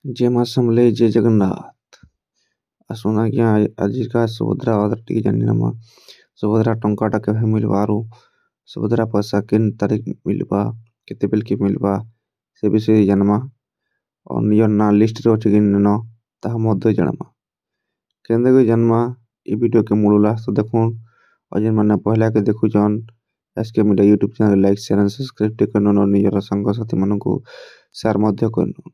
जय मां समले जय जगन्नाथ। ଆସୁନ ଆଜ୍ଞା ଆଜିକା ସୁଭଦ୍ରା ଅଧା ଟିକେ ଜାଣିନେମା। ସୁଭଦ୍ରା ଟଙ୍କାଟା କେବେ ମିଲ୍ବା ଆରୁ ସୁଭଦ୍ରା ପଇସା କେନ୍ ତାରିଖ ମିଲ୍ବା କେତେବେଲ୍କେ ମିଲ୍ବା ସେ ବିଷୟରେ ଜାନ୍ମା। ଆଉ ନିଜର ନାଁ ଲିଷ୍ଟରେ ଅଛି କି ନ ତାହା ମଧ୍ୟ ଜାଣ୍ମା। କେନ୍ତାକରି ଜାନ୍ମା ଇ ଭିଡ଼ିଓକେ ମୂଳ ଲାଷ୍ଟ ଦେଖୁନ୍। ଆଉ ଯେନ୍ମାନେ ପହିଲାକେ ଦେଖୁଛନ୍ SK Media YouTube channel like share and subscribe ଟିକେ କରିନୁନ୍। ନିଜର ସାଙ୍ଗସାଥୀମାନଙ୍କୁ ସେୟାର ମଧ୍ୟ କରିନୁନ୍।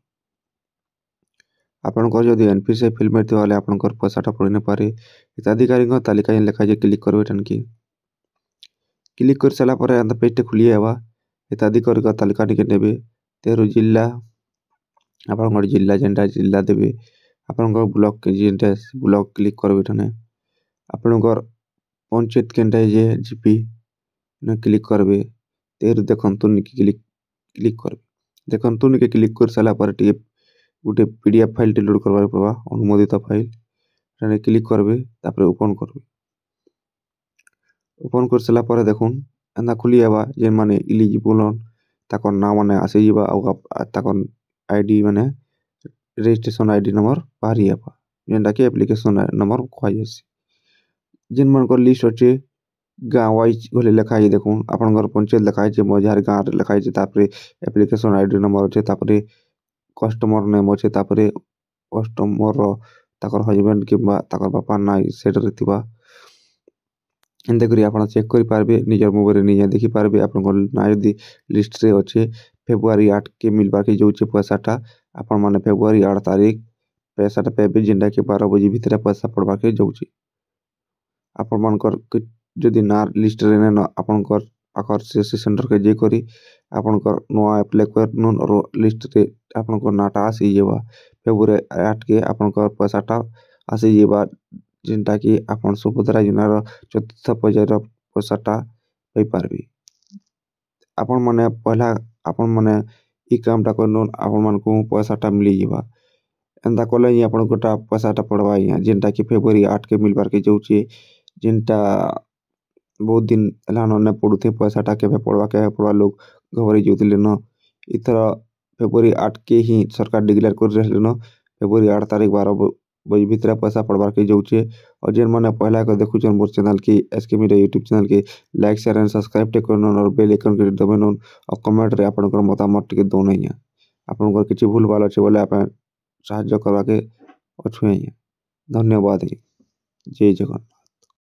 ଆପଣଙ୍କର ଯଦି ଏନ୍ପିସିଆଇ ଫିଲ୍ ମାରିଥିବା ବେଲେ ଆପଣଙ୍କର ପଇସାଟା ପଡ଼ି ନପାରେ। ହିତାଧିକାରୀଙ୍କ ତାଲିକା ଯେନ୍ ଲେଖାହେଇଛେ କ୍ଲିକ୍ କରିବେ ଏଠାନ୍କେ। କ୍ଲିକ୍ କରି ସାରିଲା ପରେ ଏନ୍ତା ପେଜ୍ଟେ ଖୁଲି ଆଇବା। ହିତାଧିକାରୀଙ୍କ ତାଲିକା ଟିକେ ନେବେ। ତେରୁ ଜିଲ୍ଲା ଆପଣଙ୍କର ଜିଲ୍ଲା ଯେନ୍ଟା ଜିଲ୍ଲା ଦେବେ। ଆପଣଙ୍କର ବ୍ଲକ୍ ଯେନ୍ଟା ବ୍ଲକ୍ କ୍ଲିକ୍ କରିବେ ଏଠାନେ। ଆପଣଙ୍କର ପଞ୍ଚାୟତ କେନ୍ଟା ଯେ ଜିପି କ୍ଲିକ୍ କରିବେ। ତେରୁ ଦେଖନ୍ତୁ ନିକେ କ୍ଲିକ୍ କରିବେ। ଦେଖନ୍ତୁ ନିକେ କ୍ଲିକ୍ କରି ସାରିଲା ପରେ ଟିକେ ଗୋଟେ PDF फाइल लोड करवार पड़वा अनुमोदित फाइल एठाने क्लिक करबे तापरे ओपन करबे। ओपन कर साला पर देखुन एंदा खुली आवा जेन माने इलिजिबल हन ताकर नाम माने आसे जीवा आ ताकर आईडी माने रजिस्ट्रेशन आईडी नंबर बाहरी आवा जेनटा के एप्लीकेशन नंबर खोआ जायसी। जेन मनकर लिस्ट अछि गाँव वाइज बोले लिखा है देखुन आपनकर पंचायत लिखा है मजार गाँव लिखा है तापरे एप्लीकेशन आईडी नंबर अछि तापरे कस्टमर नेम अच्छे तापरे कस्टमर ताकर हजबैंड किंबा ताकर बापा ना सेट रहतिबा एंते करी आपण चेक करि पारबे। निजर मोबाइल निजे देखि पारबे आपन ना यदि लिस्ट रे अच्छे फेब्रुआरी 8 के मिलबा के जोचे पैसाटा आपण माने फेब्रुआरी 8 तारीख पैसाटा पेबे जेंडा के 12 बजे भीतर पैसा पड़बा के जोचे। आपण मानकर जदि ना लिस्ट रे न आपनकर आकर सीएससी सेंटर के जे करी आपनकर नवा अप्लाई करनुन और लिस्ट रे आपनकर नाटा आसी जेबा फेब्रुआरी 8 के आपनकर पैसाटा आसी जेबा जेंटा कि आपन सुभद्रा योजनार चतुर्थ पर्यायर पैसाटा पाई पारबे। आपन माने पहला आपन माने ई कामटा करनुन आपन मानको पैसाटा मिली जेबा एंदा कोले ही आपनकोटा पैसाटा पड़बा जेंटा कि फेब्रुआरी 8 के मिलबार के जोचे जेंटा बहुत दिन एलान ने पड़ुथे पैसाटा केबे पड़वा लोग घबराई जोतिले न इथर फेब्रुआरी 8 के ही सरकार डिक्लेयर कर रहले न फेब्रुआरी 8 तारीख 12 बजे भीतर पैसा पड़बार के जोचे। और जेन माने पहला के देखुछन मोर चैनल के एसके मीडिया यूट्यूब चैनल के लाइक शेयर एंड सब्सक्राइब टे करनन और बेल आइकन के दबानन और कमेंट रे आपनकर मतामत टिके दोनैया आपनकर किछि भूल भाल अछि बोले आपन साहाय्य करबा के अछुए। धन्यवाद। जय जगन्नाथ।